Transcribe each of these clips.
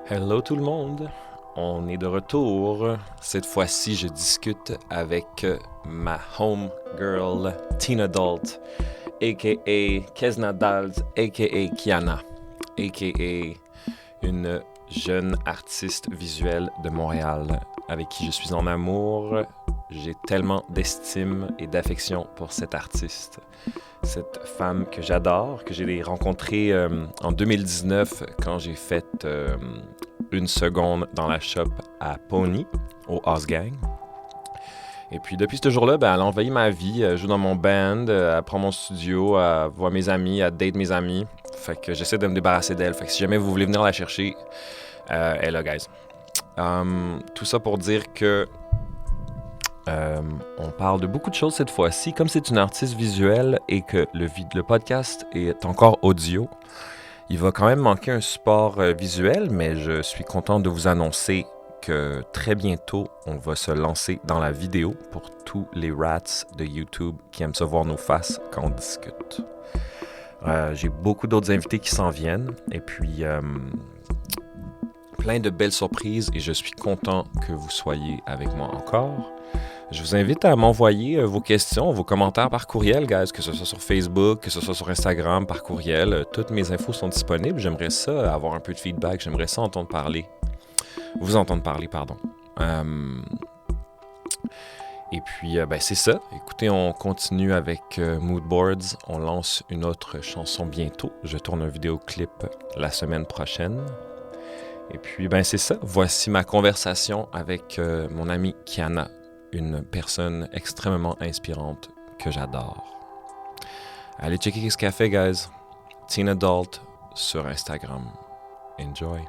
Hello tout le monde, on est de retour. Cette fois-ci, je discute avec ma homegirl Tina Dalt, a.k.a. Kesna Dalt, a.k.a. Kiana, a.k.a. une jeune artiste visuelle de Montréal avec qui je suis en amour. J'ai tellement d'estime et d'affection pour cette artiste, cette femme que j'adore, que j'ai rencontrée en 2019 quand j'ai fait une seconde dans la shop à Pony, au House Gang. Et puis depuis ce jour-là, elle a envahi ma vie. Elle joue dans mon band, elle prend mon studio, elle voit mes amis, elle date mes amis. Fait que j'essaie de me débarrasser d'elle. Fait que si jamais vous voulez venir la chercher, elle est là, guys. Tout ça pour dire que on parle de beaucoup de choses cette fois-ci. Comme c'est une artiste visuelle et que le podcast est encore audio, il va quand même manquer un support visuel, mais je suis content de vous annoncer que très bientôt, on va se lancer dans la vidéo pour tous les rats de YouTube qui aiment se voir nos faces quand on discute. J'ai beaucoup d'autres invités qui s'en viennent et puis plein de belles surprises et je suis content que vous soyez avec moi encore. Je vous invite à m'envoyer vos questions, vos commentaires par courriel, guys, que ce soit sur Facebook, que ce soit sur Instagram, par courriel. Toutes mes infos sont disponibles. J'aimerais ça, avoir un peu de feedback. J'aimerais ça entendre parler. Vous entendre parler, pardon. Et puis, c'est ça. Écoutez, on continue avec Moodboards. On lance une autre chanson bientôt. Je tourne un vidéoclip la semaine prochaine. Et puis, c'est ça. Voici ma conversation avec mon amie Kiana, une personne extrêmement inspirante que j'adore. Allez checker ce qu'elle fait, guys. Tina Dalt sur Instagram. Enjoy.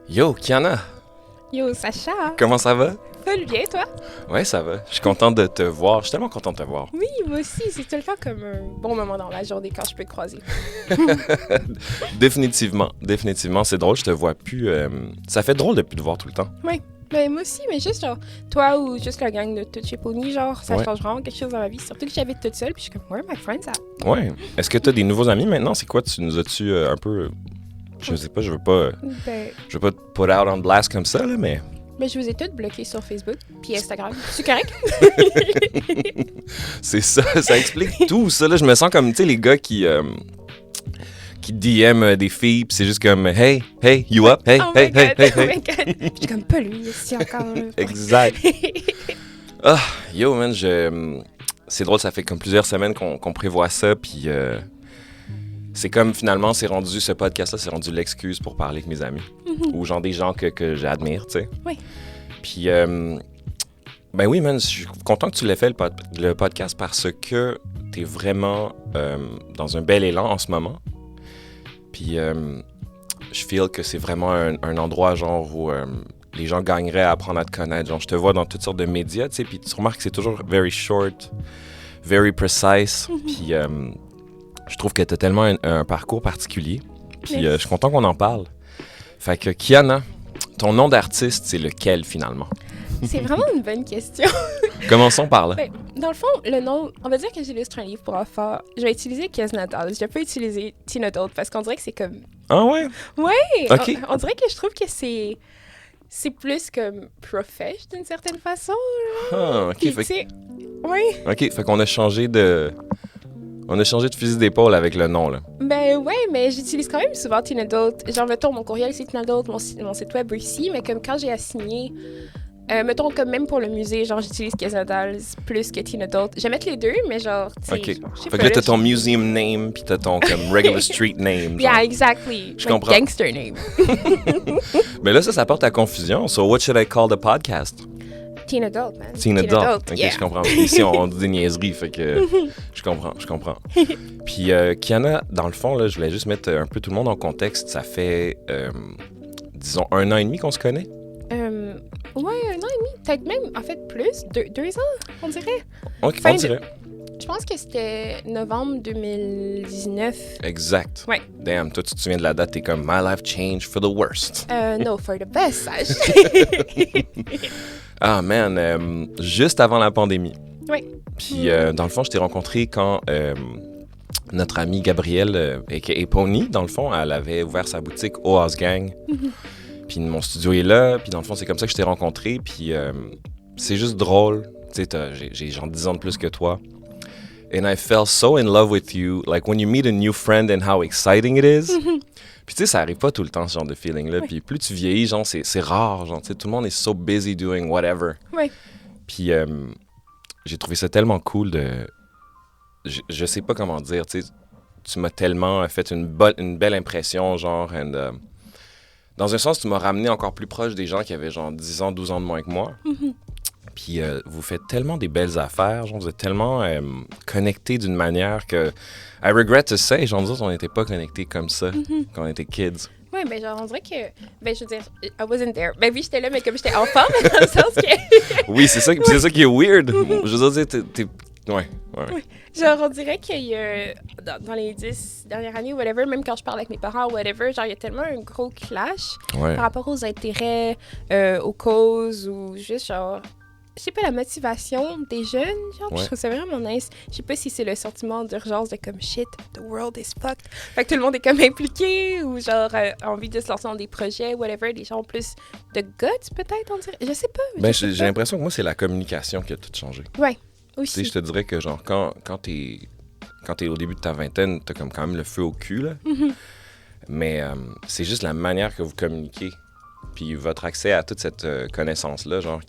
Yo, Kiana! Yo, Sacha! Comment ça va? Ça va bien, toi? Ouais, ça va. Je suis content de te voir. Je suis tellement content de te voir. Oui, moi aussi. C'est tout le temps comme un bon moment dans la journée quand je peux te croiser. Définitivement. C'est drôle, je te vois plus. Ça fait drôle de plus te voir tout le temps. Oui. Mais moi aussi, mais juste genre, toi ou juste la gang de tout chez Pony, genre, ça change vraiment quelque chose dans ma vie. Surtout que j'habite toute seule, puis je suis comme, where are my friends at? Ouais. Est-ce que tu as des nouveaux amis maintenant? C'est quoi? Tu nous as-tu un peu. Je sais pas, je veux pas te put out on blast comme ça, là, mais. Mais je vous ai toutes bloquées sur Facebook puis Instagram. C'est correct? C'est ça, ça explique tout ça. Là, je me sens comme, tu sais, les gars qui DM des filles, pis c'est juste comme hey, you up? Hey, oh hey, my God, hey, oh hey. my God. Je suis comme pas lui ici encore. Exact. Yo, man, c'est drôle, ça fait comme plusieurs semaines qu'on prévoit ça, puis c'est comme finalement, ce podcast-là, c'est rendu l'excuse pour parler avec mes amis. Mm-hmm. Ou genre des gens que j'admire, tu sais. Oui. Puis, oui, man, je suis content que tu l'aies fait, le podcast, parce que t'es vraiment dans un bel élan en ce moment. Puis, je feel que c'est vraiment un endroit, genre, où les gens gagneraient à apprendre à te connaître. Genre, je te vois dans toutes sortes de médias, tu sais, puis tu remarques que c'est toujours very short, very precise. Mm-hmm. Puis, je trouve que t'as tellement un parcours particulier. Puis, je suis content qu'on en parle. Fait que, Kiana, ton nom d'artiste, c'est lequel, finalement? C'est vraiment une bonne question. Commençons par là. Ben, dans le fond, le nom, on va dire que j'illustre un livre pour enfants. Je vais utiliser Kesna Dalt. Je vais pas utiliser Tina Dalt parce qu'on dirait que c'est comme... Ah ouais? Ouais! OK. On dirait que je trouve que c'est plus comme profesh d'une certaine façon. Ah, OK. Puis, tu sais, ouais. OK, fait qu'on a changé de... On a changé de fusil d'épaule avec le nom, là. Ben ouais, mais j'utilise quand même souvent Tina Dalt. Genre, mettons, mon courriel, c'est Tina Dalt, mon site web aussi, mais comme quand j'ai assigné... mettons, comme même pour le musée, genre, j'utilise Kesna Dalt plus que Tina Dalt. Je vais mettre les deux, mais genre, tu sais... OK. je sais Fait que pas, là, t'as ton museum name, puis t'as ton comme regular street name. Yeah, genre. exactly. Je My comprends. Gangster name. Mais là, ça porte à confusion. So, what should I call the podcast? Tina Dalt, man. Tina Dalt. OK, yeah. je comprends. Ici, on dit des niaiseries, fait que je comprends. Puis, Kiana, dans le fond, là, je voulais juste mettre un peu tout le monde en contexte. Ça fait, disons, 1 an et demi qu'on se connaît. Ouais, 1 an et demi. Peut-être même, en fait, plus. 2 ans, on dirait. OK, Fin on dirait. Je pense que c'était novembre 2019. Exact. Ouais. Damn, toi, tu te souviens de la date, t'es comme « My life changed for the worst ». No, for the best, sage. Ah, man, juste avant la pandémie. Oui. Puis, dans le fond, je t'ai rencontré quand notre amie Gabrielle, a.k.a. Pony, dans le fond, elle avait ouvert sa boutique au House Gang. Puis mon studio est là, puis dans le fond, c'est comme ça que je t'ai rencontré. Puis c'est juste drôle. Tu sais, j'ai genre 10 ans de plus que toi. And I fell so in love with you, like when you meet a new friend and how exciting it is. Puis tu sais, ça arrive pas tout le temps, ce genre de feeling-là. Puis plus tu vieillis, genre, c'est rare. Genre, tu sais, tout le monde est so busy doing whatever. Oui. Puis j'ai trouvé ça tellement cool de... Je sais pas comment dire, tu sais, tu m'as tellement fait une belle impression, genre, and, dans un sens, tu m'as ramené encore plus proche des gens qui avaient genre 10 ans, 12 ans de moins que moi. Puis vous faites tellement des belles affaires, genre vous êtes tellement connectés d'une manière que I regret to say, genre nous autres on n'était pas connectés comme ça quand on était kids. Oui, ben genre on dirait que, ben je veux dire, I wasn't there. Ben oui, j'étais là, mais comme j'étais enfant, mais dans le sens que... Oui, c'est ça qui est weird. Je veux dire, t'es... Ouais. Oui. Genre, on dirait qu'il y a, dans les 10 dernières années, whatever, même quand je parle avec mes parents, whatever, genre, il y a tellement un gros clash par rapport aux intérêts, aux causes, ou juste, genre, je sais pas, la motivation des jeunes, genre, je trouve ça vraiment nice. Je sais pas si c'est le sentiment d'urgence de comme, shit, the world is fucked. Fait que tout le monde est comme impliqué, ou genre, envie de se lancer dans des projets, whatever, des gens ont plus de guts, peut-être, on dirait. Je sais pas. Ben, j'ai l'impression que moi, c'est la communication qui a tout changé. Ouais. Tu sais, je te dirais que, genre, quand t'es au début de ta vingtaine, t'as comme quand même le feu au cul, là. Mais c'est juste la manière que vous communiquez. Puis votre accès à toute cette connaissance-là, genre,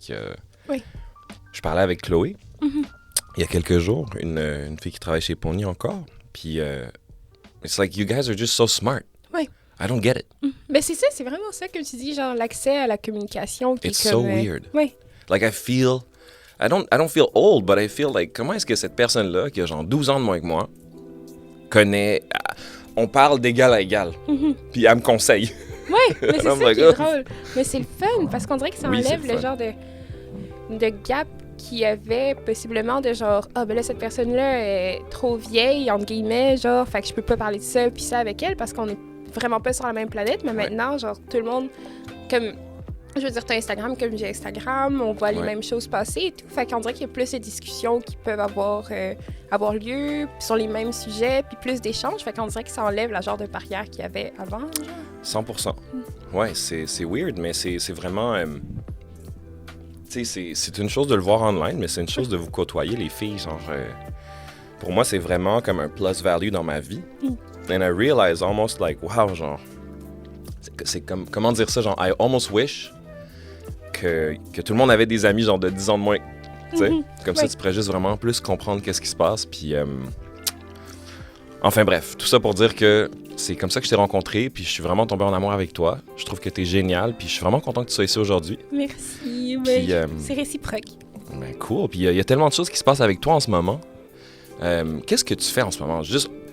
Oui. Je parlais avec Chloé, il y a quelques jours, une fille qui travaille chez Pony encore. Puis, it's like, you guys are just so smart. Oui. I don't get it. Ben c'est ça, c'est vraiment ça que tu dis, genre, l'accès à la communication. Qui It's est comme, so weird. Oui. Like, I don't feel old, but I feel like, comment est-ce que cette personne-là, qui a genre 12 ans de moins que moi, connaît... On parle d'égal à égal. Puis elle me conseille. Oui, mais c'est ça qui est drôle. Mais c'est le fun, parce qu'on dirait que ça enlève le genre de gap qu'il y avait possiblement de genre, ah ben là, cette personne-là est trop vieille, entre guillemets, genre, fait que je peux pas parler de ça puis ça avec elle parce qu'on est vraiment pas sur la même planète. Mais maintenant, genre, tout le monde, comme... Je veux dire, t'as Instagram comme j'ai Instagram, on voit les mêmes choses passer et tout. Fait qu'on dirait qu'il y a plus de discussions qui peuvent avoir lieu sur les mêmes sujets, puis plus d'échanges. Fait qu'on dirait que ça enlève la genre de barrière qu'il y avait avant. Genre. 100%. Ouais, c'est weird, mais c'est vraiment... tu sais, c'est une chose de le voir online, mais c'est une chose de vous côtoyer, les filles. Genre, pour moi, c'est vraiment comme un plus value dans ma vie. And I realize almost like, wow, genre... C'est comme... Comment dire ça? Genre, I almost wish... Que tout le monde avait des amis genre de 10 ans de moins, tu sais. Comme ça, tu pourrais juste vraiment plus comprendre qu'est-ce qui se passe, puis... Enfin bref, tout ça pour dire que c'est comme ça que je t'ai rencontré, puis je suis vraiment tombé en amour avec toi. Je trouve que t'es génial, puis je suis vraiment content que tu sois ici aujourd'hui. Merci, puis, c'est réciproque. Ben cool, puis il y a tellement de choses qui se passent avec toi en ce moment. Qu'est-ce que tu fais en ce moment?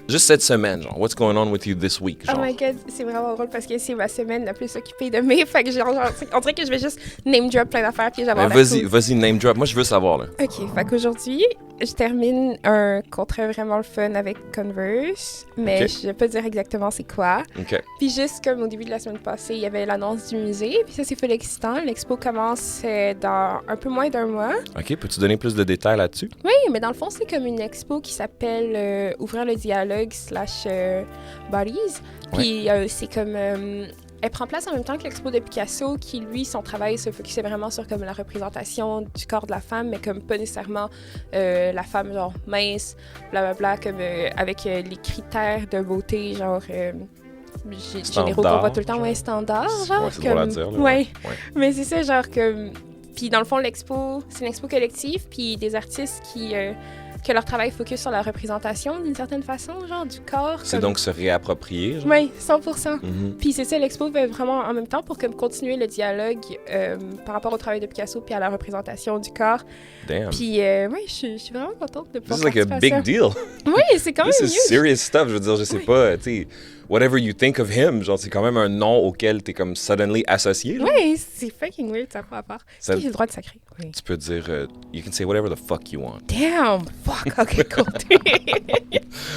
Juste cette semaine, genre, what's going on with you this week? Genre? Oh my God, c'est vraiment drôle parce que c'est ma semaine la plus occupée de mai. Fait que genre, on dirait que je vais juste name drop plein d'affaires puis j'avais vas-y, name drop. Moi, je veux savoir, là. OK, fait qu'aujourd'hui, je termine un contrat vraiment le fun avec Converse, mais je vais pas dire exactement c'est quoi. Puis juste comme au début de la semaine passée, il y avait l'annonce du musée, puis ça, c'est full excitant. L'expo commence dans un peu moins d'un mois. OK, peux-tu donner plus de détails là-dessus? Oui, mais dans le fond, c'est comme une expo qui s'appelle Ouvrir le dialogue / Bodies. Puis c'est comme... elle prend place en même temps que l'expo de Picasso, qui, lui, son travail se focusait vraiment sur comme la représentation du corps de la femme, mais comme pas nécessairement la femme, genre, mince, blablabla, comme avec les critères de beauté, genre... généraux qu'on voit tout le temps, ouais, standard, genre. C'est drôle à dire, là. Ouais. Mais c'est ça, genre, comme... Puis dans le fond, l'expo, c'est une expo collective, puis des artistes que leur travail focus sur la représentation d'une certaine façon, genre du corps. C'est donc se réapproprier, genre? Oui, 100%. Puis c'est ça, l'expo fait vraiment en même temps pour comme continuer le dialogue par rapport au travail de Picasso puis à la représentation du corps. Damn. Puis oui, je suis vraiment contente de pouvoir participer à ça. This is like a big deal. Oui, c'est quand même This is serious stuff. Je veux dire, je sais pas, tu sais, whatever you think of him, genre c'est quand même un nom auquel t'es comme suddenly associé. Oui, c'est fucking weird, ça pas à part. Est-ce que j'ai le droit de sacrer? Oui. Tu peux dire, you can say whatever the fuck you want. Damn! Fuck! OK, cool.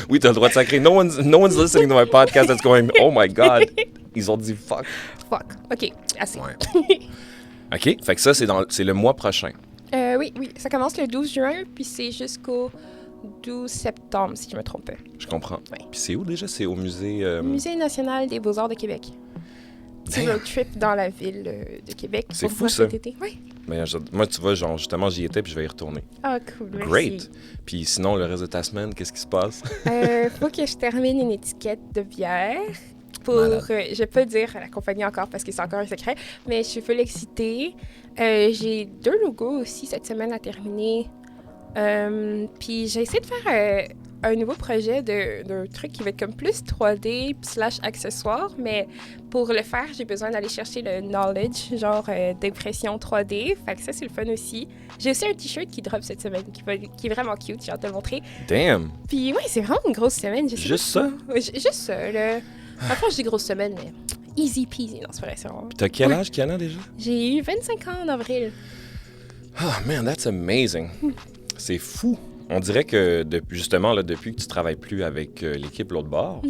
Oui, t'as le droit de sacrer. No one's listening to my podcast that's going, oh my God. Ils ont dit fuck. Fuck. OK, assez. Ouais. OK, fait que ça, c'est le mois prochain. Oui, ça commence le 12 juin, puis c'est jusqu'au 12 septembre, si je me trompe pas. Je comprends. Oui. Puis c'est où déjà? C'est au musée... Musée national des beaux-arts de Québec. Petit road trip dans la ville de Québec. C'est pour fou, moi, ça. Cet été. Oui. Mais moi, tu vois, genre, justement, j'y étais puis je vais y retourner. Ah, cool. Merci. Great! Puis sinon, le reste de ta semaine, qu'est-ce qui se passe? Faut que je termine une étiquette de bière. Pour, je vais pas dire à la compagnie encore parce que c'est encore un secret, mais je suis full excitée. J'ai 2 logos aussi cette semaine à terminer. Puis j'ai essayé de faire un nouveau projet d'un truc qui va être comme plus 3D / accessoire, mais pour le faire, j'ai besoin d'aller chercher le knowledge, genre d'impression 3D. Fait que ça, c'est le fun aussi. J'ai aussi un t-shirt qui drop cette semaine, qui est vraiment cute, j'ai hâte de le montrer. Damn! Puis ouais, c'est vraiment une grosse semaine. Juste ça? Ouais, juste ça, là. Enfin, je dis grosse semaine, mais easy peasy. Non, c'est vrai, c'est vraiment... Puis t'as quel âge, Kiana, déjà? J'ai eu 25 ans en avril. Oh man, that's amazing! C'est fou! On dirait que, justement, là, depuis que tu travailles plus avec l'équipe l'autre bord,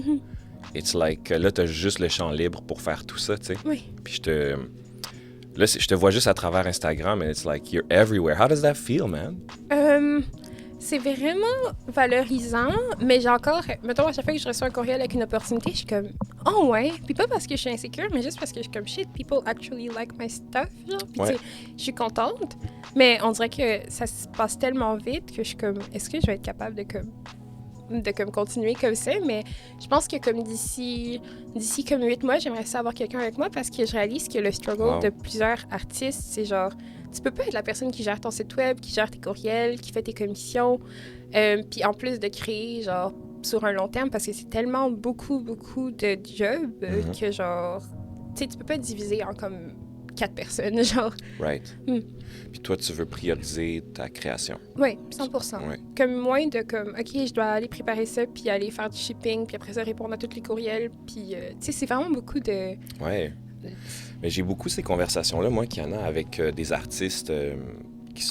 it's like, là, t'as juste le champ libre pour faire tout ça, tu sais. Oui. Puis là, je te vois juste à travers Instagram, and it's like, you're everywhere. How does that feel, man? C'est vraiment valorisant, mais j'ai encore... Mettons, à chaque fois que je reçois un courriel avec une opportunité, je suis comme « Oh ouais! » Puis pas parce que je suis insécure, mais juste parce que je suis comme « Shit, people actually like my stuff. » Genre, puis tu sais, je suis contente. Mais on dirait que ça se passe tellement vite que je suis comme « Est-ce que je vais être capable de continuer comme ça? » Mais je pense que comme d'ici comme 8 mois, j'aimerais ça avoir quelqu'un avec moi parce que je réalise que le struggle de plusieurs artistes, c'est genre... Tu peux pas être la personne qui gère ton site web, qui gère tes courriels, qui fait tes commissions, puis en plus de créer, genre, sur un long terme, parce que c'est tellement beaucoup de jobs que, genre, tu sais, tu peux pas te diviser en comme 4 personnes, genre. Right. Puis toi, tu veux prioriser ta création. Oui, 100%. Ouais. Comme moins de comme, OK, je dois aller préparer ça, puis aller faire du shipping, puis après ça, répondre à tous les courriels, puis, tu sais, c'est vraiment beaucoup de... Ouais. Mais j'ai beaucoup ces conversations-là, moi, qu'il y en a avec des artistes qui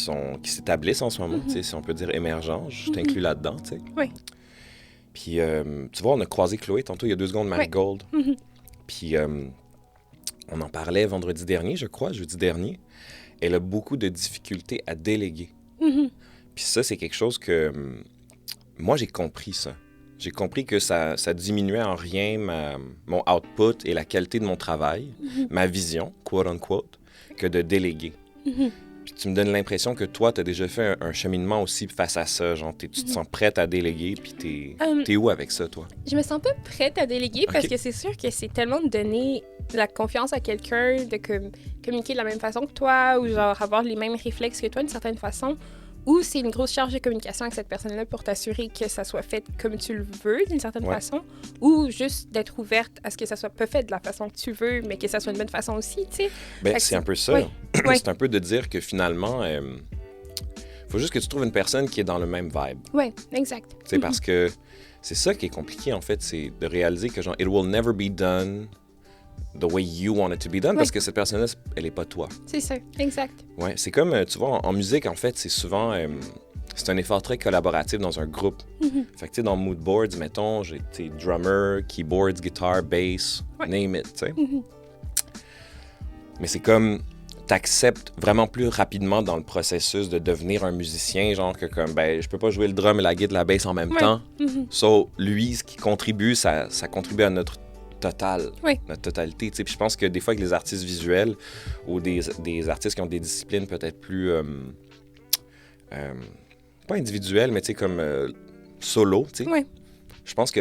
s'établissent en ce moment, tu sais, si on peut dire émergents. Je t'inclus là-dedans, tu sais. Oui. Puis, tu vois, on a croisé Chloé tantôt, il y a 2 secondes, Marigold. Puis, on en parlait vendredi dernier, je crois, jeudi dernier. Elle a beaucoup de difficultés à déléguer. Puis ça, c'est quelque chose que... moi, j'ai compris ça. J'ai compris que ça diminuait en rien mon output et la qualité de mon travail, ma vision, quote-unquote, que de déléguer. Puis tu me donnes l'impression que toi, tu as déjà fait un cheminement aussi face à ça. Genre, tu te sens prête à déléguer, puis t'es où avec ça, toi? Je me sens pas prête à déléguer parce que c'est sûr que c'est tellement de donner la confiance à quelqu'un, de communiquer de la même façon que toi ou genre avoir les mêmes réflexes que toi d'une certaine façon. Ou c'est une grosse charge de communication avec cette personne-là pour t'assurer que ça soit fait comme tu le veux, d'une certaine façon. Ou juste d'être ouverte à ce que ça soit pas fait de la façon que tu veux, mais que ça soit une bonne façon aussi, tu sais. Ben, c'est un peu ça. Oui. C'est un peu de dire que finalement, faut juste que tu trouves une personne qui est dans le même vibe. Oui, exact. Tu sais, parce que c'est ça qui est compliqué, en fait, c'est de réaliser que genre, it will never be done the way you want it to be done, parce que cette personne-là, elle est pas toi. C'est ça, exact. Ouais, c'est comme, tu vois, en musique, en fait, c'est souvent... c'est un effort très collaboratif dans un groupe. Fait que, tu sais, dans Mood Boards, mettons, j'ai drummer, keyboards, guitare, bass, name it, tu sais. Mais c'est comme... T'acceptes vraiment plus rapidement dans le processus de devenir un musicien, genre que comme, ben, je peux pas jouer le drum et la guitare, la bass en même temps. So, lui, ce qui contribue, ça contribue à notre notre totalité. Puis je pense que des fois, avec les artistes visuels ou des artistes qui ont des disciplines peut-être plus... pas individuelles, mais comme solo, tu sais. Je pense que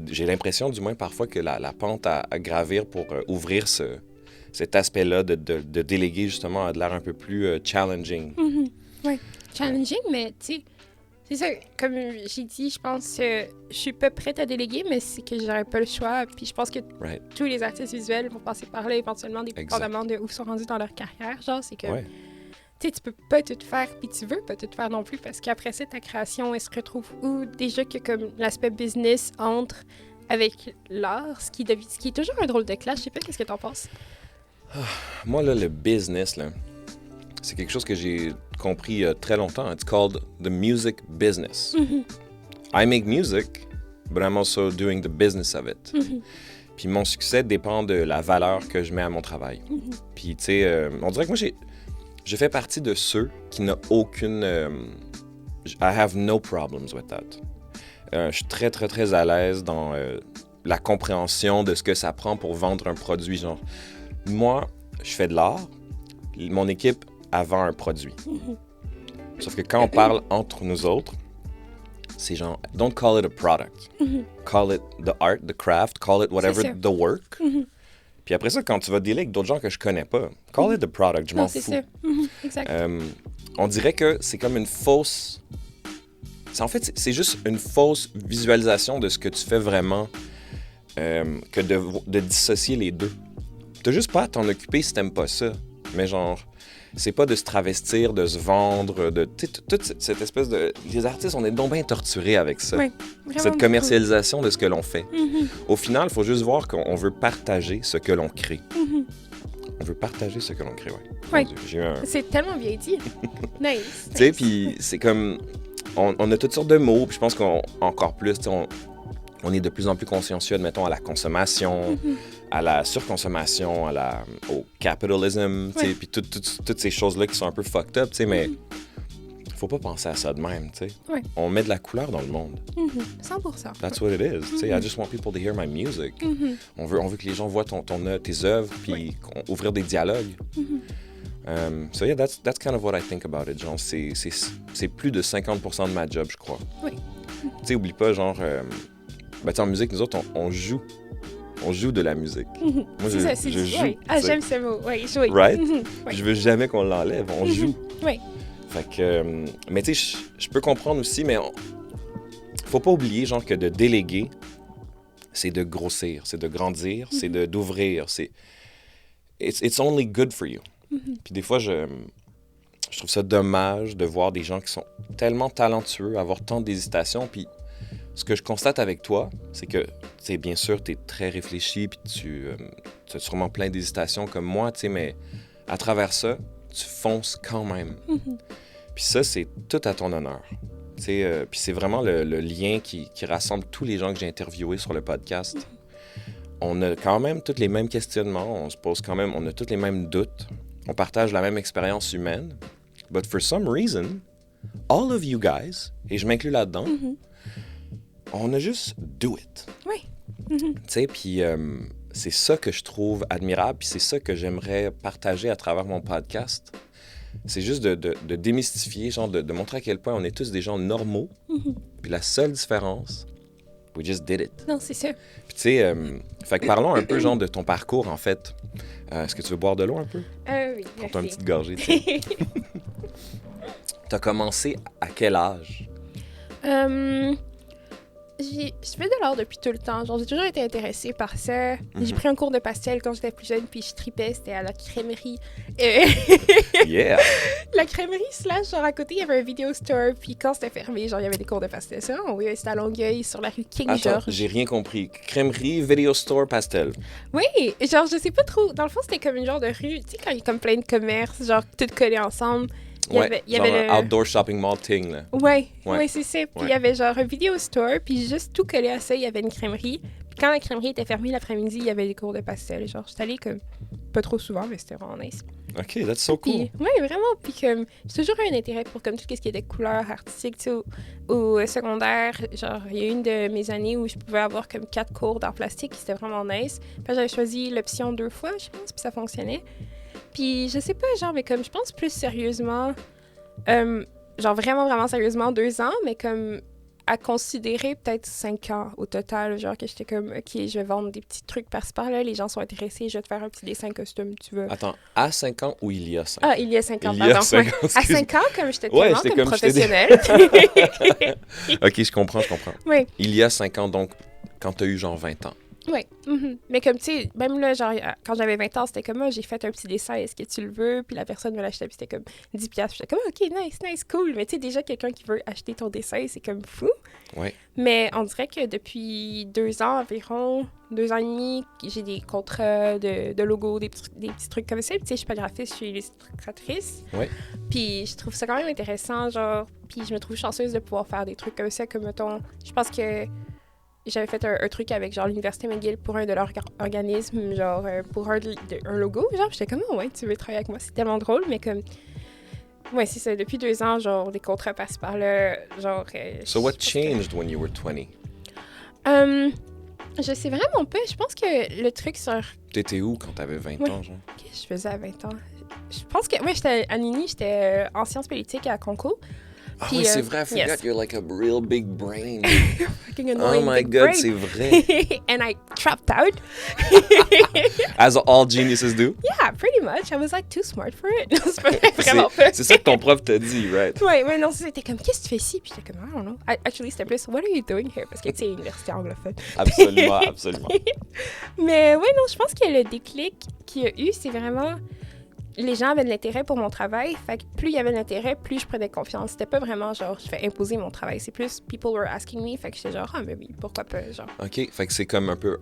j'ai l'impression, du moins parfois, que la pente à gravir pour ouvrir cet aspect-là de déléguer, justement, a de l'air un peu plus challenging. Oui, challenging, mais tu sais... C'est ça, comme j'ai dit, je pense que je suis pas prête à déléguer, mais c'est que j'aurais pas le choix. Puis je pense que tous les artistes visuels vont passer par là éventuellement, dépendamment de où ils sont rendus dans leur carrière. Genre, c'est que tu peux pas tout faire, puis tu veux pas tout faire non plus, parce qu'après ça, ta création, elle se retrouve où? Déjà que comme l'aspect business entre avec l'art, ce qui est toujours un drôle de clash. Je sais pas, qu'est-ce que t'en penses? Moi, là, le business, là, c'est quelque chose que j'ai compris très longtemps. It's called the music business. I make music, but I'm also doing the business of it. Puis mon succès dépend de la valeur que je mets à mon travail. Puis, tu sais, on dirait que moi, je fais partie de ceux qui n'ont aucune I have no problems with that. Je suis très, très, très à l'aise dans la compréhension de ce que ça prend pour vendre un produit. Genre, moi, je fais de l'art, mon équipe, elle vend un produit. Sauf que quand on parle entre nous autres, c'est genre, don't call it a product. Call it the art, the craft, call it whatever, the work. Puis après ça, quand tu vas dealer avec d'autres gens que je connais pas, call it the product, je m'en fous. C'est ça. Exact. On dirait que c'est comme une fausse... En fait, c'est juste une fausse visualisation de ce que tu fais vraiment que de dissocier les deux. T'as juste pas à t'en occuper si t'aimes pas ça. Mais genre, c'est pas de se travestir, de se vendre, de... toute cette espèce de... Les artistes, on est donc bien torturés avec ça. Oui, cette commercialisation de ce que l'on fait. Au final, il faut juste voir qu'on veut partager ce que l'on crée. On veut partager ce que l'on crée, oui. C'est tellement bien dit. Nice. Tu sais, puis c'est comme... On a toutes sortes de mots, puis je pense qu'encore plus, on est de plus en plus consciencieux, admettons, à la consommation, à la surconsommation, au capitalism, puis toutes ces choses-là qui sont un peu fucked up, mais faut pas penser à ça de même, tu sais. On met de la couleur dans le monde. 100%. That's what it is. I just want people to hear my music. On veut que les gens voient tes œuvres, puis ouvrir des dialogues. So yeah, that's kind of what I think about it. Genre, c'est plus de 50% de ma job, je crois. Oui. Tu sais, oublie pas, genre... en musique, nous autres, on joue. On joue de la musique. Moi, je joue. Oui. Ah, j'aime ce mot. Oui, jouer. Right? Je veux jamais qu'on l'enlève. On joue. Oui. Fait que... mais tu sais, je peux comprendre aussi, mais faut pas oublier, genre, que de déléguer, c'est de grossir, c'est de grandir, c'est d'ouvrir. It's only good for you. Puis des fois, je trouve ça dommage de voir des gens qui sont tellement talentueux, avoir tant d'hésitation. Puis ce que je constate avec toi, c'est que, tu sais, bien sûr, tu es très réfléchi, puis tu as sûrement plein d'hésitations comme moi, tu sais, mais à travers ça, tu fonces quand même. Puis ça, c'est tout à ton honneur. Tu sais, puis c'est vraiment le lien qui rassemble tous les gens que j'ai interviewés sur le podcast. On a quand même tous les mêmes questionnements, on se pose quand même, on a tous les mêmes doutes. On partage la même expérience humaine. But for some reason, all of you guys, et je m'inclus là-dedans, on a juste do it. Oui. Tu sais, puis c'est ça que je trouve admirable, puis c'est ça que j'aimerais partager à travers mon podcast. C'est juste de démystifier, genre de montrer à quel point on est tous des gens normaux. Puis la seule différence, we just did it. Non, c'est ça. Puis tu sais, fait que parlons un peu, genre, de ton parcours, en fait. Est-ce que tu veux boire de l'eau un peu? Oui, pour une petite gorgée, tu sais. T'as commencé à quel âge? Je fais de l'art depuis tout le temps. Genre, j'ai toujours été intéressée par ça. J'ai pris un cours de pastel quand j'étais plus jeune, puis je tripais, c'était à la crèmerie. Yeah! La crèmerie / genre à côté, il y avait un video store, puis quand c'était fermé, genre, il y avait des cours de pastel. Ça, oui, c'était à Longueuil, sur la rue King Attends, George. j'ai rien compris. Crèmerie, video store, pastel. Oui, genre, je sais pas trop. Dans le fond, c'était comme une genre de rue, tu sais, quand il y a comme plein de commerces, genre, tout collés ensemble. Il y avait un outdoor shopping mall thing, là. Ouais, c'est ça. Puis il y avait genre un video store, puis juste tout collé à ça, il y avait une crèmerie. Puis quand la crèmerie était fermée l'après-midi, il y avait des cours de pastel. Genre, j'étais allée comme pas trop souvent, mais c'était vraiment nice. OK, that's so cool. Oui, vraiment. Puis comme, j'ai toujours eu un intérêt pour comme tout ce qui était couleurs artistiques. Tu sais, au secondaire, genre, il y a une de mes années où je pouvais avoir comme 4 cours d'art plastique, qui c'était vraiment nice. Puis j'avais choisi l'option 2 fois, je pense, puis ça fonctionnait. Puis je sais pas, genre, mais comme je pense plus sérieusement, genre vraiment sérieusement 2 ans, mais comme à considérer peut-être 5 ans au total, genre que j'étais comme, OK, je vais vendre des petits trucs par-ci par-là, les gens sont intéressés, je vais te faire un petit dessin costume, tu veux. Attends, à 5 ans ou il y a 5 ans? Ah, il y a 5 ans, il y a pardon. 5 ans, à 5 ans, comme j'étais tellement j'étais comme professionnelle. OK, je comprends. Oui. Il y a 5 ans, donc, quand t'as eu genre 20 ans. Oui. Mais comme, tu sais, même là, genre, quand j'avais 20 ans, c'était comme, j'ai fait un petit dessin, est-ce que tu le veux? Puis la personne me l'achetait, puis c'était comme 10$. Puis j'étais comme, OK, nice, cool. Mais tu sais, déjà, quelqu'un qui veut acheter ton dessin, c'est comme fou. Oui. Mais on dirait que depuis 2 ans environ, 2 ans et demi, j'ai des contrats de logos, des petits trucs comme ça. Puis tu sais, je suis pas graphiste, je suis illustratrice. Oui. Puis je trouve ça quand même intéressant, genre, puis je me trouve chanceuse de pouvoir faire des trucs comme ça, comme, mettons, je pense que j'avais fait un truc avec, genre, l'Université McGill pour un de leurs organismes, genre, pour un logo. Genre, j'étais comme, oh, ouais, tu veux travailler avec moi? C'est tellement drôle, mais comme... Ouais, c'est ça. Depuis 2 ans, genre, les contrats passent par là. Genre. So what changed when you were 20? Je sais vraiment pas. Je pense que le truc sur. T'étais où quand t'avais 20 Ouais. ans, genre? Qu'est-ce que je faisais à 20 ans? Je pense que. Ouais, j'étais à l'Uni, j'étais en sciences politiques à Conco. Ah Puis, oui, c'est vrai, I forgot yes. you're like a real big brain. Fucking Oh annoying my big god, brain. c'est vrai. And I dropped out. As all geniuses do. Yeah, pretty much. I was like too smart for it. Non, c'est pas vrai, vraiment pas. C'est ça que ton prof t'a dit, right? Ouais, mais non, c'était comme, qu'est-ce que tu fais ici? Puis j'étais comme, I don't know. Actually, c'était plus, what are you doing here? Parce que, tu sais, université anglophone. Absolument, absolument. Mais ouais, non, je pense que le déclic qu'il y a eu, c'est vraiment. Les gens avaient de l'intérêt pour mon travail. Fait que plus il y avait de l'intérêt, plus je prenais confiance. C'était pas vraiment genre, je fais imposer mon travail. C'est plus, people were asking me. Fait que j'étais genre, ah, mais oui, pourquoi pas, genre. OK, fait que c'est comme un peu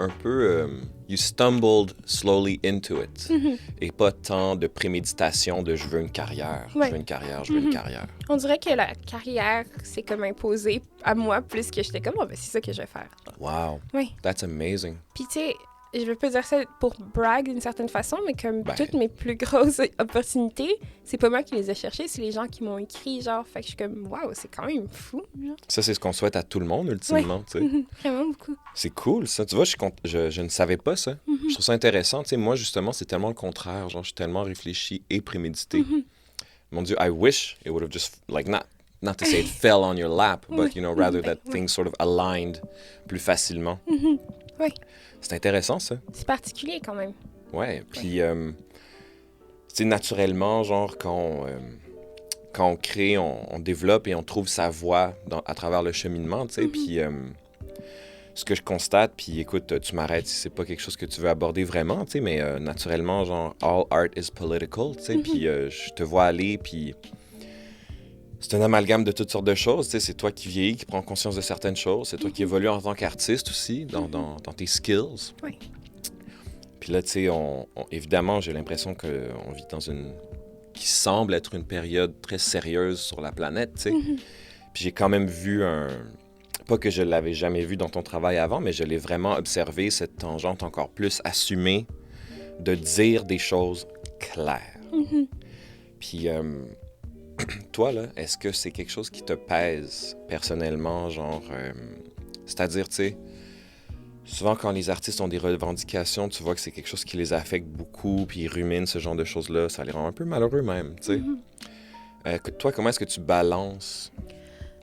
you stumbled slowly into it. Et pas tant de préméditation de je veux une carrière, Ouais. je veux une carrière, je veux une carrière. On dirait que la carrière, c'est comme imposé à moi, plus que j'étais comme, oh, ben c'est ça que je vais faire. Wow, Oui. that's amazing. Puis, tu sais, je veux pas dire ça pour brag d'une certaine façon, mais comme Ben. toutes mes plus grosses opportunités, c'est pas moi qui les ai cherchées, c'est les gens qui m'ont écrit, genre. Fait que je suis comme, waouh, c'est quand même fou, genre. Ça, c'est ce qu'on souhaite à tout le monde, ultimement, tu sais. Vraiment beaucoup. C'est cool, ça. Tu vois, je ne savais pas ça. Je trouve ça intéressant. Tu sais, moi, justement, c'est tellement le contraire. Genre, je suis tellement réfléchi et prémédité. Mon Dieu, I wish it would have just, like, not to say it fell on your lap, but, you know, rather that things sort of aligned plus facilement. Oui. C'est intéressant, ça. C'est particulier quand même. Ouais, puis, tu sais, naturellement, genre, quand on crée, on développe et on trouve sa voie à travers le cheminement, tu sais, puis ce que je constate, puis écoute, tu m'arrêtes si c'est pas quelque chose que tu veux aborder vraiment, tu sais, mais naturellement, genre, all art is political, tu sais, puis je te vois aller, puis c'est un amalgame de toutes sortes de choses, tu sais, c'est toi qui vieillis, qui prends conscience de certaines choses, c'est toi qui évolues en tant qu'artiste aussi, dans tes skills. Oui. Puis là, tu sais, évidemment, j'ai l'impression qu'on vit dans qui semble être une période très sérieuse sur la planète, tu sais. Puis j'ai quand même vu pas que je l'avais jamais vu dans ton travail avant, mais je l'ai vraiment observé, cette tangente encore plus assumée de dire des choses claires. Puis toi, là, est-ce que c'est quelque chose qui te pèse personnellement, genre, c'est-à-dire, tu sais, souvent quand les artistes ont des revendications, tu vois que c'est quelque chose qui les affecte beaucoup, puis ils ruminent ce genre de choses-là, ça les rend un peu malheureux même, tu sais. Toi, comment est-ce que tu balances?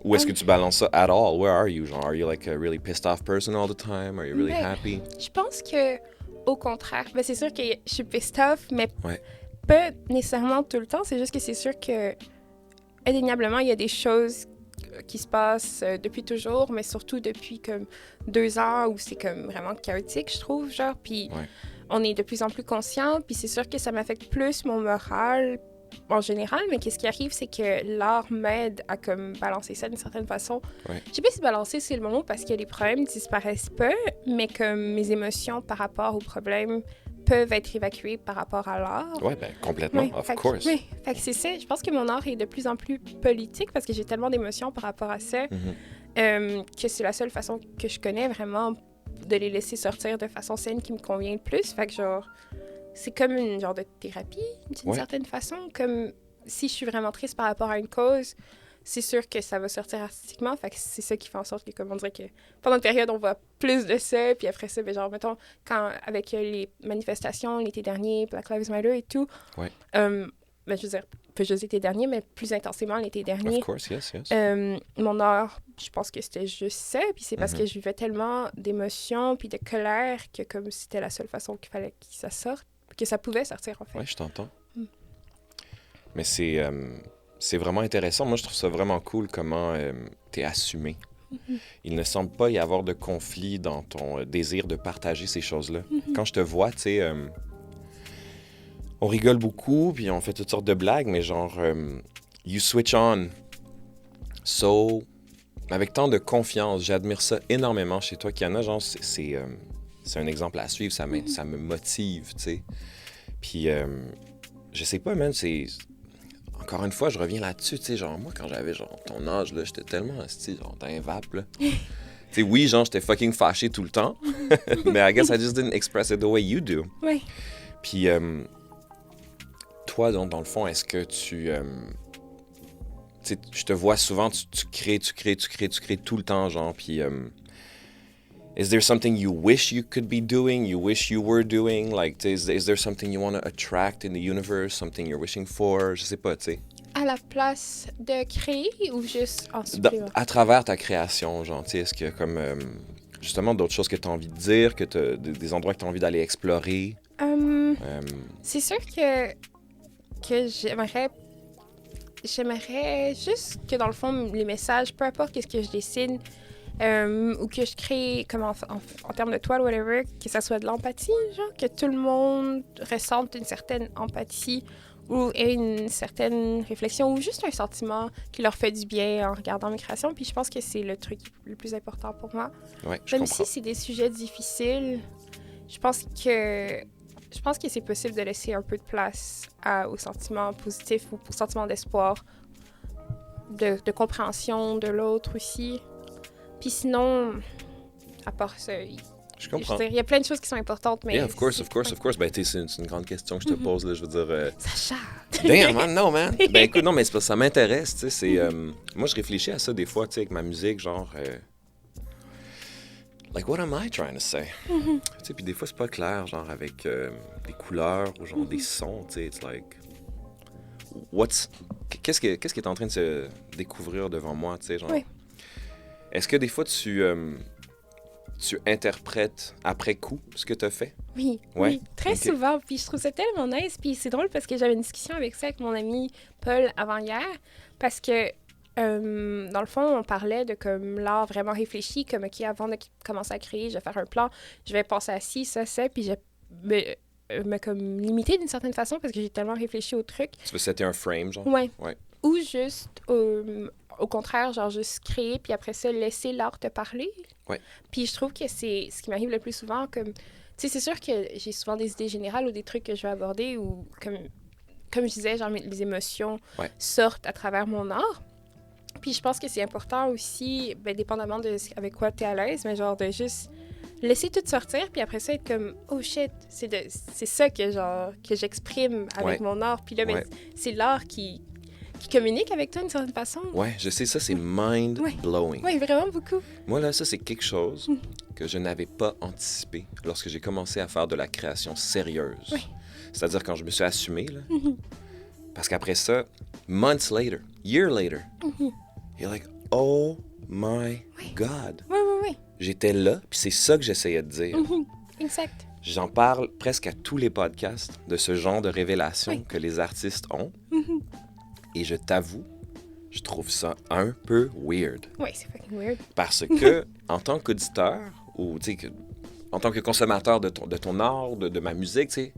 Ou est-ce que tu balances ça at all? Where are you? Genre, are you like a really pissed off person all the time? Are you really Ben, happy? Je pense que, au contraire, ben c'est sûr que je suis pissed off, mais Ouais. pas nécessairement tout le temps. C'est juste que c'est sûr que, indéniablement, il y a des choses qui se passent depuis toujours, mais surtout depuis comme 2 ans où c'est comme vraiment chaotique, je trouve, genre. Puis Ouais. on est de plus en plus conscient, puis c'est sûr que ça m'affecte plus mon moral en général, mais qu'est-ce qui arrive, c'est que l'art m'aide à comme balancer ça d'une certaine façon. Ouais. Je sais pas si balancer, c'est le mot, parce que les problèmes disparaissent pas, mais comme mes émotions par rapport aux problèmes peuvent être évacuées par rapport à l'art. Ouais, ben complètement, Ouais, of fait que- course. Oui, fait que c'est ça. Je pense que mon art est de plus en plus politique parce que j'ai tellement d'émotions par rapport à ça que c'est la seule façon que je connais vraiment de les laisser sortir de façon saine qui me convient le plus. Fait que genre, c'est comme une genre de thérapie d'une Ouais. certaine façon. Comme si je suis vraiment triste par rapport à une cause, c'est sûr que ça va sortir artistiquement. Fait que c'est ça qui fait en sorte que, comme on dirait que pendant une période, on voit plus de ça. Puis après ça, ben genre, mettons, quand avec les manifestations l'été dernier, Black Lives Matter et tout, Ouais. ben, je veux dire, pas juste l'été dernier, mais plus intensément l'été dernier. Of course, yes, yes. Mon art, je pense que c'était juste ça. Puis c'est parce que je vivais tellement d'émotions puis de colère que comme c'était la seule façon qu'il fallait que ça sorte, que ça pouvait sortir en fait. Ouais, je t'entends. Mais c'est vraiment intéressant. Moi, je trouve ça vraiment cool comment t'es assumé. Il ne semble pas y avoir de conflit dans ton désir de partager ces choses-là. Quand je te vois, tu sais, on rigole beaucoup, puis on fait toutes sortes de blagues, mais genre, you switch on so, avec tant de confiance. J'admire ça énormément chez toi, Kiana. Genre, c'est un exemple à suivre. Ça me motive, tu sais. Puis, je sais pas, man, c'est... Encore une fois, je reviens là-dessus, tu sais, genre, moi, quand j'avais, genre, ton âge, là, j'étais tellement, genre, dans un vape, là. Tu sais, oui, genre, j'étais fucking fâché tout le temps, mais I guess I just didn't express it the way you do. Oui. Puis, toi, donc, dans le fond, est-ce que tu sais, je te vois souvent, tu crées tout le temps, genre, puis... is there something you wish you could be doing, you wish you were doing? Like, is there something you want to attract in the universe, something you're wishing for? Je sais pas, tu sais. À la place de créer ou juste en supplément? À travers ta création, genre, tu sais, est-ce qu'il y a comme, justement, d'autres choses que tu as envie de dire, que des endroits que tu as envie d'aller explorer? C'est sûr que j'aimerais juste que, dans le fond, les messages, peu importe qu'est-ce que je dessine ou que je crée comme en termes de toile, whatever, que ça soit de l'empathie, genre, que tout le monde ressente une certaine empathie ou ait une certaine réflexion ou juste un sentiment qui leur fait du bien en regardant mes créations. Puis je pense que c'est le truc le plus important pour moi. Ouais, Même si c'est des sujets difficiles, je pense que c'est possible de laisser un peu de place aux sentiments positifs ou aux sentiments d'espoir, de compréhension de l'autre aussi. Puis sinon, à part ça, je comprends. Il y a plein de choses qui sont importantes, mais... Yeah, of course. Ben, c'est une grande question que je te pose, là, je veux dire... Sacha! Damn, man, no, man! Ben, écoute, non, mais c'est parce que ça m'intéresse, tu sais, c'est... moi, je réfléchis à ça des fois, tu sais, avec ma musique, genre... like, what am I trying to say? Tu sais, puis des fois, c'est pas clair, genre, avec des couleurs ou genre des sons, tu sais, it's like... Qu'est-ce qui est en train de se découvrir devant moi, tu sais, genre... Oui. Est-ce que des fois, tu interprètes après coup ce que tu as fait? Oui, ouais? Oui, très souvent. Puis je trouve ça tellement nice. Puis c'est drôle parce que j'avais une discussion avec ça avec mon ami Paul avant-hier. Parce que, dans le fond, on parlait de comme l'art vraiment réfléchi, comme, OK, avant de commencer à créer, je vais faire un plan, je vais penser à ci, ça, puis je me comme limiter d'une certaine façon parce que j'ai tellement réfléchi au truc. Tu veux setter un frame, genre? Ouais. Ouais. Ou juste... au contraire, genre juste créer, puis après ça, laisser l'art te parler. Ouais. Puis je trouve que c'est ce qui m'arrive le plus souvent. Comme, tu sais, c'est sûr que j'ai souvent des idées générales ou des trucs que je vais aborder ou comme je disais, genre les émotions sortent à travers mon art. Puis je pense que c'est important aussi, ben, dépendamment de avec quoi tu es à l'aise, mais genre de juste laisser tout sortir, puis après ça, être comme « Oh shit! » C'est ça que j'exprime avec mon art. Puis là, ben, c'est l'art qui communique avec toi d'une certaine façon. Ouais, je sais, ça, c'est mind-blowing. Oui, vraiment beaucoup. Moi, là, ça, c'est quelque chose que je n'avais pas anticipé lorsque j'ai commencé à faire de la création sérieuse. Oui. C'est-à-dire quand je me suis assumé, là. Parce qu'après ça, months later, year later, you're like, oh my God. Oui. J'étais là, puis c'est ça que j'essayais de dire. Exact. J'en parle presque à tous les podcasts de ce genre de révélation que les artistes ont. Et je t'avoue, je trouve ça un peu weird. Oui, c'est fucking weird. Parce que, en tant qu'auditeur, ou tu sais, en tant que consommateur de ton art, de ma musique, tu sais,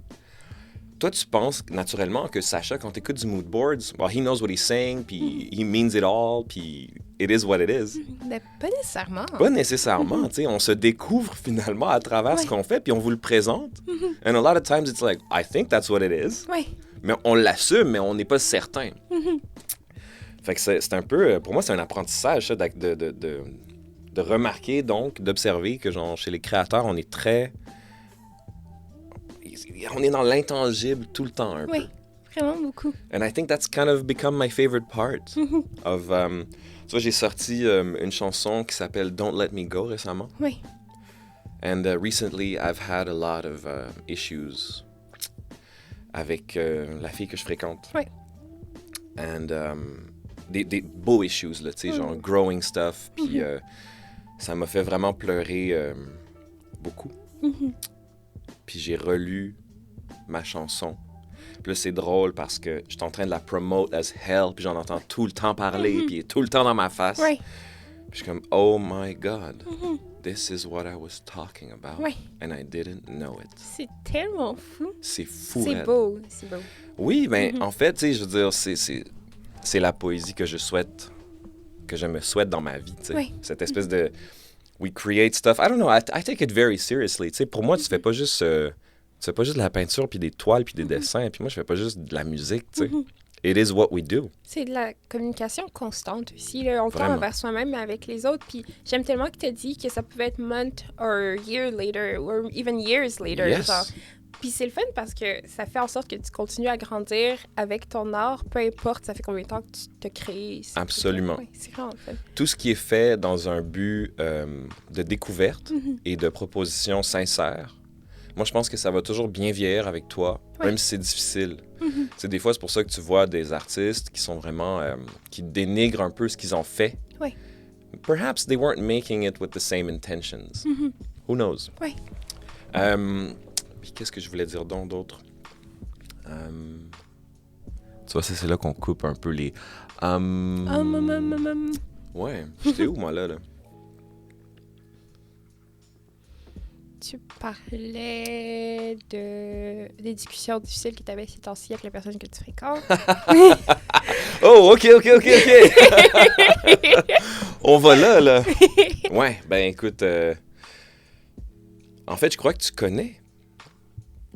toi, tu penses naturellement que Sacha, quand t'écoutes du mood boards, well, he knows what he's saying, puis he means it all, puis it is what it is. Mais pas nécessairement. Pas nécessairement, tu sais. On se découvre finalement à travers ce qu'on fait, puis on vous le présente. And a lot of times, it's like, I think that's what it is. Oui. Mais on l'assume, mais on n'est pas certain. Fait que c'est un peu... Pour moi, c'est un apprentissage, ça, de remarquer, donc, d'observer que, genre, chez les créateurs, on est très... On est dans l'intangible tout le temps, un peu. Oui, vraiment beaucoup. And I think that's kind of become my favorite part of... tu vois, j'ai sorti une chanson qui s'appelle « Don't Let Me Go » récemment. Oui. And recently, I've had a lot of issues avec la fille que je fréquente. Oui. And des beaux issues, là, tu sais, genre growing stuff. Puis ça m'a fait vraiment pleurer beaucoup. Puis j'ai relu ma chanson. Puis là, c'est drôle parce que je suis en train de la promote as hell, puis j'en entends tout le temps parler, puis il est tout le temps dans ma face. Oui. Puis je suis comme, oh my God, this is what I was talking about. Oui. And I didn't know it. C'est tellement fou. C'est fou. C'est beau, c'est beau. Oui, ben en fait, tu sais, je veux dire, c'est la poésie que je me souhaite dans ma vie, tu sais. Oui. Cette espèce de we create stuff. I don't know, I take it very seriously. Tu sais, pour moi, tu fais pas juste de la peinture puis des toiles puis des dessins, puis moi je fais pas juste de la musique, tu sais. It is what we do. C'est de la communication constante aussi, là, autant Vraiment. envers soi-même mais avec les autres. Puis j'aime tellement que tu as dit que ça pouvait être month or year later or even years later. Yes. Genre, Puis c'est le fun parce que ça fait en sorte que tu continues à grandir avec ton art, peu importe ça fait combien de temps que tu t'as créé. Absolument. Ouais, c'est vraiment le fun. Tout ce qui est fait dans un but de découverte et de proposition sincère, moi, je pense que ça va toujours bien vieillir avec toi, même si c'est difficile. C'est des fois, c'est pour ça que tu vois des artistes qui sont vraiment... qui dénigrent un peu ce qu'ils ont fait. Oui. Perhaps they weren't making it with the same intentions. Who knows? Oui. Puis qu'est-ce que je voulais dire d'autre? Tu vois, c'est là qu'on coupe un peu les... Ouais, j'étais où, moi, là? Tu parlais des discussions difficiles que tu avais ces temps-ci avec la personne que tu fréquentes. Oh, OK. On va là. Ouais, ben écoute, en fait, je crois que tu connais.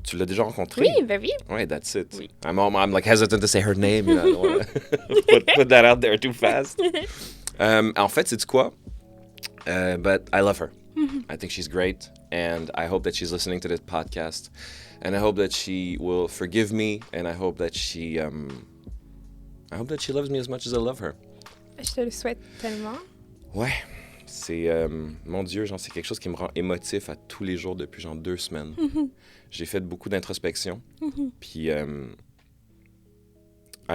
Tu l'as déjà rencontré? Oui, ben oui. Ouais, that's it. Oui. I'm like hesitant to say her name. You know, I don't wanna put that out there too fast. En fait, c'est quoi? But I love her. I think she's great. And I hope that she's listening to this podcast. And I hope that she will forgive me. And I hope that she loves me as much as I love her. Je te le souhaite tellement. Ouais. C'est, mon Dieu, c'est quelque chose qui me rend émotif à tous les jours depuis 2 semaines. J'ai fait beaucoup d'introspection. Puis, I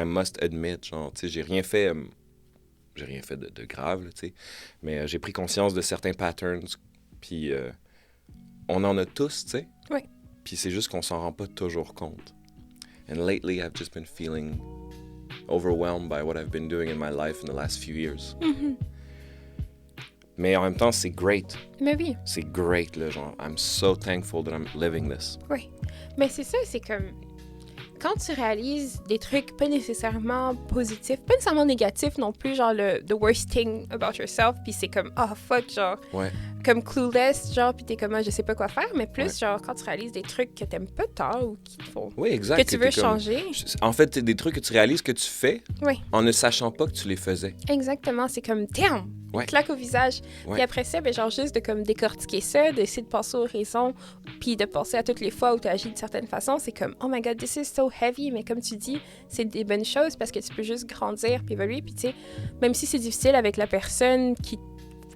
must admit, tu sais, j'ai rien fait de grave, tu sais. Mais j'ai pris conscience de certains patterns. Puis, on en a tous, tu sais. Oui. Puis c'est juste qu'on s'en rend pas toujours compte. And lately, I've just been feeling overwhelmed by what I've been doing in my life in the last few years. Mais en même temps, c'est great. Mais oui. C'est great, là, I'm so thankful that I'm living this. Oui. Mais c'est ça, c'est comme... Quand tu réalises des trucs pas nécessairement positifs, pas nécessairement négatifs non plus, genre the worst thing about yourself, puis c'est comme, oh fuck, genre, comme clueless, genre, puis t'es comme, je sais pas quoi faire, mais plus, genre, quand tu réalises des trucs que t'aimes pas tant ou qui te font... Oui, exact. Que tu veux changer. En fait, c'est des trucs que tu réalises que tu fais Oui. en ne sachant pas que tu les faisais. Exactement, c'est comme, damn! Claque au visage. Puis après ça, ben, genre, juste de comme décortiquer ça, d'essayer de penser aux raisons, puis de penser à toutes les fois où tu agis d'une certaine façon, c'est comme, oh my god, this is so heavy, mais comme tu dis, c'est des bonnes choses parce que tu peux juste grandir puis évoluer, puis tu sais, même si c'est difficile avec la personne qui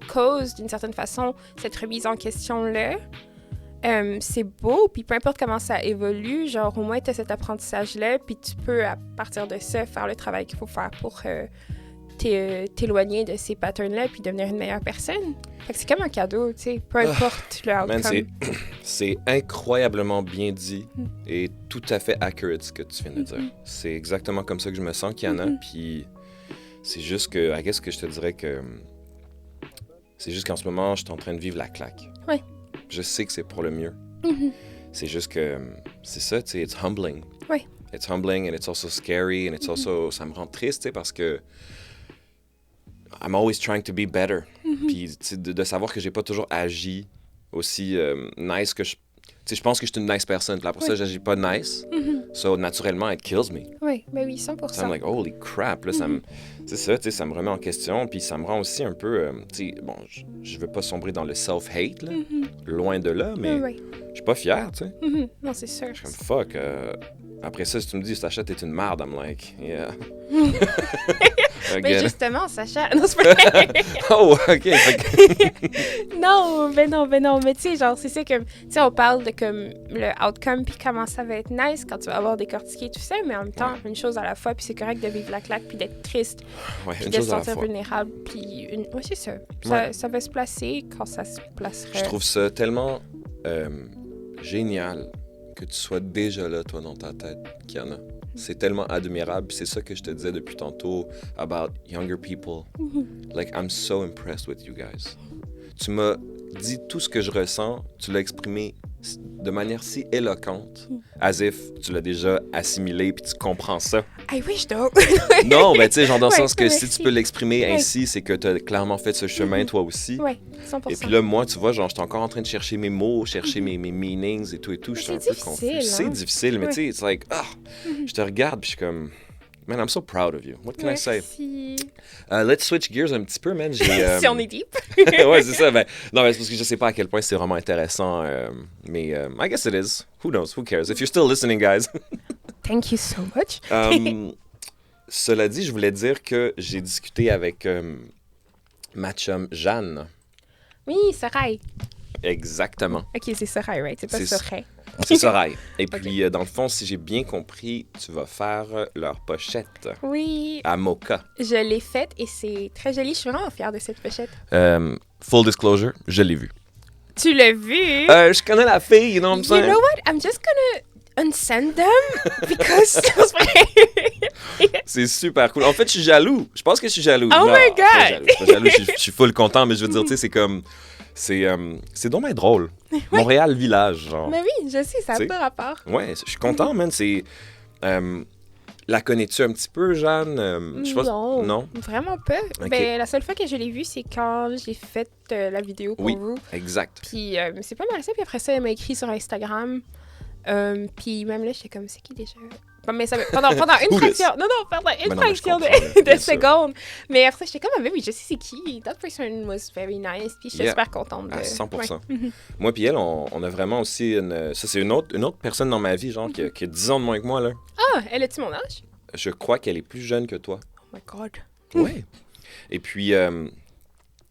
cause d'une certaine façon cette remise en question-là, c'est beau, puis peu importe comment ça évolue, genre au moins tu as cet apprentissage-là, puis tu peux, à partir de ça, faire le travail qu'il faut faire pour t'éloigner de ces patterns-là puis devenir une meilleure personne. Fait que c'est comme un cadeau, tu sais, peu importe le outcome. Man, c'est incroyablement bien dit et tout à fait accurate ce que tu viens de dire. C'est exactement comme ça que je me sens, Kiana, puis c'est juste que, I guess que je te dirais que c'est juste qu'en ce moment, je suis en train de vivre la claque. Oui. Je sais que c'est pour le mieux. C'est juste que, c'est ça, tu sais, it's humbling. Oui. It's humbling and it's also scary and it's also, ça me rend triste, tu sais, parce que I'm always trying to be better. Puis de savoir que j'ai pas toujours agi aussi nice que je... Tu sais, je pense que je suis une nice personne. Puis après ça, j'agis pas nice. So, naturellement, it kills me. Oui, ben oui, 100%. So I'm like, holy crap. Là, c'est ça, tu sais, ça me remet en question. Puis ça me rend aussi un peu... tu sais, bon, je veux pas sombrer dans le self-hate, là. Loin de là, mais je suis pas fier, tu sais. Non, c'est sûr. Je suis comme, fuck. Après ça, si tu me dis, Sacha, t'es une merde, I'm like, yeah. Mais justement, Sacha... Non, c'est pas vrai. Oh, OK. non. Mais tu sais, genre, c'est ça que... Tu sais, on parle de comme le outcome puis comment ça va être nice quand tu vas avoir décortiqué tout ça, mais en même temps, une chose à la fois, puis c'est correct de vivre la claque puis d'être triste, puis de se sentir vulnérable, puis... Oui, c'est ça. Ça va se placer quand ça se placera. Je trouve ça tellement génial que tu sois déjà là, toi, dans ta tête, Kiana. C'est tellement admirable. C'est ça que je te disais depuis tantôt about younger people. Like, I'm so impressed with you guys. Tu m'as dit tout ce que je ressens. Tu l'as exprimé de manière si éloquente, as if tu l'as déjà assimilé puis tu comprends ça. I wish though. Non, ben tu sais, genre dans le sens que si tu peux l'exprimer ainsi, c'est que tu as clairement fait ce chemin toi aussi. Oui, 100%. Et puis là, moi, tu vois, genre, j'étais encore en train de chercher mes mots, chercher mes meanings et tout. Je suis un peu confus. C'est difficile, mais tu sais, it's like, je te regarde puis je suis comme, Man, I'm so proud of you. What can I say? Merci. Let's switch gears un petit peu, man. Si on est deep. Ouais, c'est ça. Ben, non, mais c'est parce que je sais pas à quel point c'est vraiment intéressant. Mais I guess it is. Who knows? Who cares? If you're still listening, guys. Thank you so much. Cela dit, je voulais dire que j'ai discuté avec ma chum Jeanne. Oui, Sorail. Exactement. OK, c'est Sorail, right? C'est pas Sorail. C'est Sorail. Et puis, dans le fond, si j'ai bien compris, tu vas faire leur pochette. Oui. À Mocha. Je l'ai faite et c'est très joli. Je suis vraiment fière de cette pochette. Full disclosure, je l'ai vue. Tu l'as vu? Je connais la fille, you know what I'm saying? You know what? I'm just gonna unsend them because... C'est super cool. En fait, je suis jaloux. Je pense que je suis jaloux. Oh non, my God! Pas jaloux. Je suis pas jaloux. Je suis full content, mais je veux dire, tu sais, c'est comme... C'est donc bien drôle. Oui. Montréal Village, genre. Mais oui, je sais, ça n'a T'sais. pas rapport. Ouais, je suis content, man. C'est... la connais-tu un petit peu, Jeanne? Je pense... Non, Non? vraiment pas. Ok. Ben, la seule fois que je l'ai vue, c'est quand j'ai fait la vidéo pour Oui. vous. Exact. Puis c'est pas mal ça. Puis après ça, elle m'a écrit sur Instagram. Puis même là, j'étais comme, c'est qui déjà? Bon, mais ça, pendant une Who this? fraction... Non, pendant une Mais non, mais je fraction comprends, là, de bien sûr. seconde. Mais après, j'étais comme, ah, ben oui, je sais c'est qui. That person was very nice. Puis j'étais Yeah. super contente. À 100%. Ouais. Mhm. Moi puis elle, on a vraiment aussi une... Ça, c'est une autre personne dans ma vie, genre, qui a 10 ans de moins que moi, là. Ah, elle a-tu mon âge? Je crois qu'elle est plus jeune que toi. Oh my God. Ouais. Et puis,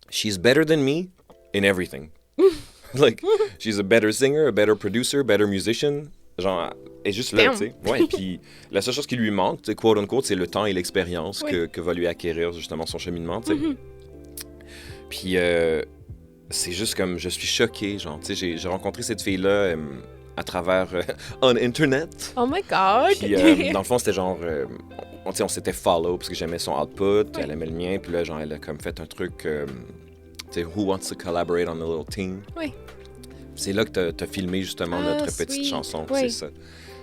she's better than me in everything. Like, she's a better singer, a better producer, better musician. Genre, elle est juste là, Damn. tu sais. Ouais, puis la seule chose qui lui manque, tu sais, quote unquote, c'est le temps et l'expérience Oui. que va lui acquérir, justement, son cheminement, tu sais. Mhm. Puis, c'est juste comme, je suis choqué, genre, tu sais, j'ai rencontré cette fille-là à travers, on Internet. Oh my God. Puis, dans le fond, c'était genre... tu sais, on s'était follow parce que j'aimais son output, elle aimait le mien. Puis là, genre, elle a comme fait un truc... tu sais, Who wants to collaborate on a little team? Oui. C'est là que t'as filmé, justement, Ah, notre petite sweet. chanson. Oui. C'est ça.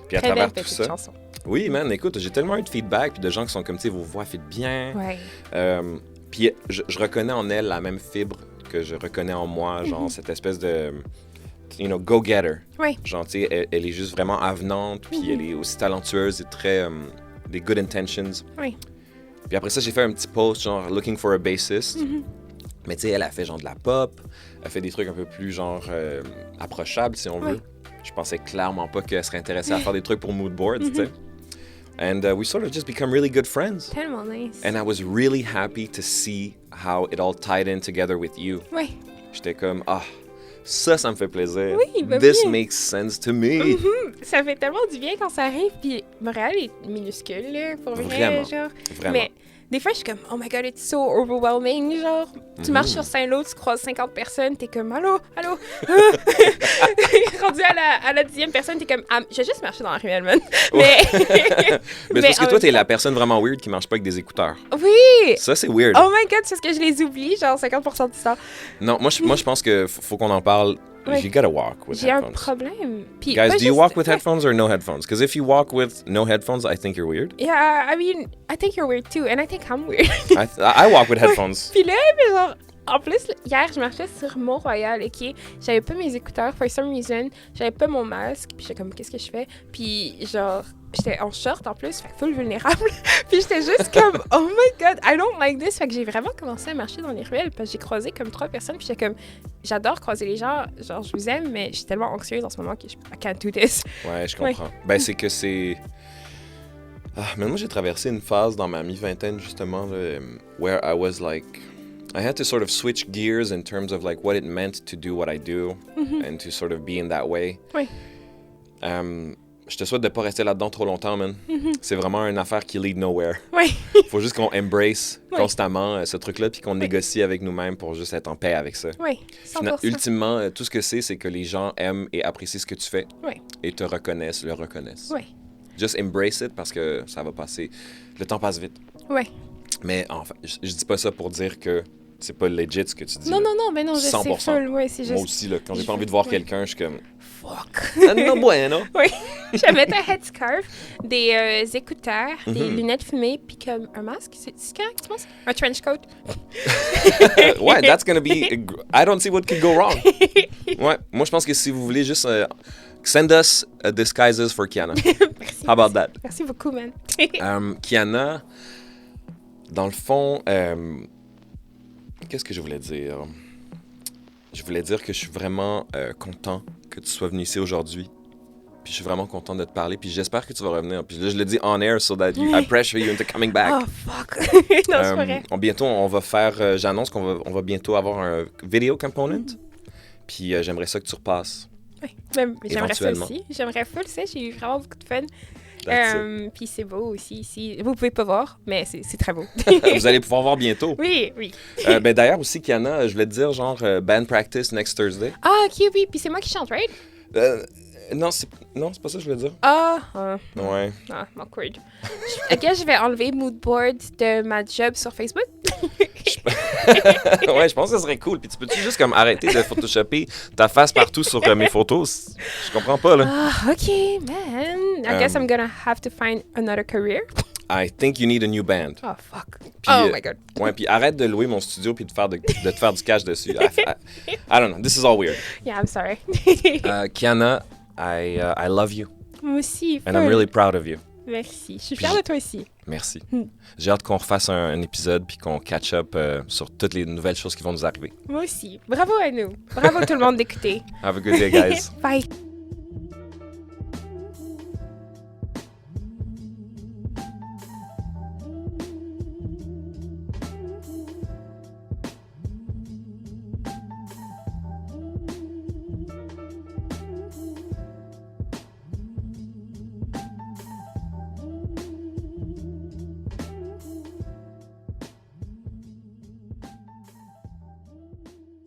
Puis à Très travers belle tout petite ça... chanson. Oui, man, écoute, j'ai tellement eu de feedback, puis de gens qui sont comme, tu sais, vos voix fit bien. Ouais. Puis je reconnais en elle la même fibre que je reconnais en moi, genre, cette espèce de... You know, go-getter. Oui. Genre, tu sais, elle est juste vraiment avenante, puis elle est aussi talentueuse et très... des good intentions. Oui. Puis après ça, j'ai fait un petit post, genre, looking for a bassist. Mais tu sais, elle a fait genre de la pop, elle fait des trucs un peu plus, genre, approchables, si on veut. Ouais. Je pensais clairement pas qu'elle serait intéressée à faire des trucs pour mood boards, tu sais. And we sort of just become really good friends. Tellement nice. And I was really happy to see how it all tied in together with you. Oui. J'étais comme, ça me fait plaisir. Oui, ben This oui. makes sense to me. Ça fait tellement du bien quand ça arrive. Puis Montréal est minuscule, là, pour vrai, Vraiment. genre. Vraiment. Mais des fois, je suis comme, oh my God, it's so overwhelming, genre. Tu marches sur Saint-Lô, tu croises 50 personnes, t'es comme, allô, allô. Rendu à la 10e personne, t'es comme, j'ai juste marché dans la ruelle, man. Mais Mais c'est parce que en toi, t'es même la personne vraiment weird qui marche pas avec des écouteurs. temps- Oui! Ça, c'est weird. Oh my God, c'est parce que je les oublie, genre 50% du temps. Non, moi, je pense que faut qu'on en parle. Ouais. You gotta walk with J'ai un headphones. problème. Puis Guys, pas do you juste- walk with ouais. headphones or no headphones? Because if you walk with no headphones, I think you're weird. Yeah, I mean, I think you're weird too, and I think I'm weird. I walk with headphones. Puis là, mais genre, en plus, hier, je marchais sur Mont-Royal, OK? J'avais pas mes écouteurs, for some reason. J'avais pas mon masque. Puis j'étais comme, qu'est-ce que je fais? Puis genre, j'étais en short en plus, fait que full vulnérable. Puis j'étais juste comme, oh my God, I don't like this. Fait que j'ai vraiment commencé à marcher dans les ruelles parce que j'ai croisé comme 3 personnes. Puis j'étais comme, j'adore croiser les gens. Genre, je vous aime, mais je suis tellement anxieuse en ce moment que I can't do this. Ouais, je comprends. Ben, c'est que c'est... mais moi, j'ai traversé une phase dans ma mi-vingtaine, justement, là, where I was like... I had to sort of switch gears in terms of like what it meant to do what I do and to sort of be in that way. Oui. Je te souhaite de pas rester là-dedans trop longtemps, man. C'est vraiment une affaire qui lead nowhere. Oui. Faut juste qu'on embrace Ouais. constamment ce truc-là puis qu'on négocie avec nous-mêmes pour juste être en paix avec ça. Oui, 100%. Ultimement, tout ce que c'est que les gens aiment et apprécient ce que tu fais Oui. et te reconnaissent, le reconnaissent. Oui. Just embrace it parce que ça va passer. Le temps passe vite. Oui. Mais enfin, je dis pas ça pour dire que c'est pas legit ce que tu dis. Non, là. non, non, mais non, je sais 100%. full. Oui, c'est juste. Moi aussi, là, quand j'ai Je pas envie veux- de voir ouais. quelqu'un, je suis comme... Fuck. Ah, no bueno. Oui, je vais mettre un headscarf, des écouteurs, des Mhm. lunettes fumées, puis comme un masque. C'est correct, tu penses? Un trench coat. Ouais, that's gonna be... I don't see what could go wrong. Ouais, moi, je pense que si vous voulez juste... send us disguises for Kiana. Merci. How about that? Merci beaucoup, man. Kiana, dans le fond, qu'est-ce que je voulais dire? Je voulais dire que je suis vraiment content que tu sois venu ici aujourd'hui. Puis je suis vraiment content de te parler. Puis j'espère que tu vas revenir. Puis là, je le dis on air so that I pressure you into coming back. Oh, fuck. Non, c'est pas vrai. Bientôt, on va faire... j'annonce qu'on va bientôt avoir un video component. Puis j'aimerais ça que tu repasses. Oui, j'aimerais ça aussi. J'aimerais full ça. J'ai eu vraiment beaucoup de fun. Puis c'est beau aussi ici. Vous pouvez pas voir, mais c'est très beau. Vous allez pouvoir voir bientôt. Oui, oui. D'ailleurs aussi, Kiana, je voulais te dire genre band practice next Thursday. Ah, ok, oui. Puis c'est moi qui chante, right? Non, c'est pas ça que je voulais dire. Ouais. Ah, awkward. Ok, je vais enlever Moodboard de ma job sur Facebook. Ouais, je pense que ça serait cool. Puis tu peux-tu juste comme arrêter de photoshopper ta face partout sur mes photos? Je comprends pas, là. Ah, ok, man. I guess I'm gonna have to find another career. I think you need a new band. Oh, fuck. Puis, oh, my God. Ouais, puis arrête de louer mon studio puis de te faire du cash dessus. I don't know. This is all weird. Yeah, I'm sorry. Kiana, I love you. Moi aussi. And I'm really proud of you. Merci. Je suis fière de toi aussi. Merci. J'ai hâte qu'on refasse un épisode puis qu'on catch up sur toutes les nouvelles choses qui vont nous arriver. Moi aussi. Bravo à nous. Bravo tout le monde d'écouter. Have a good day, guys. Bye.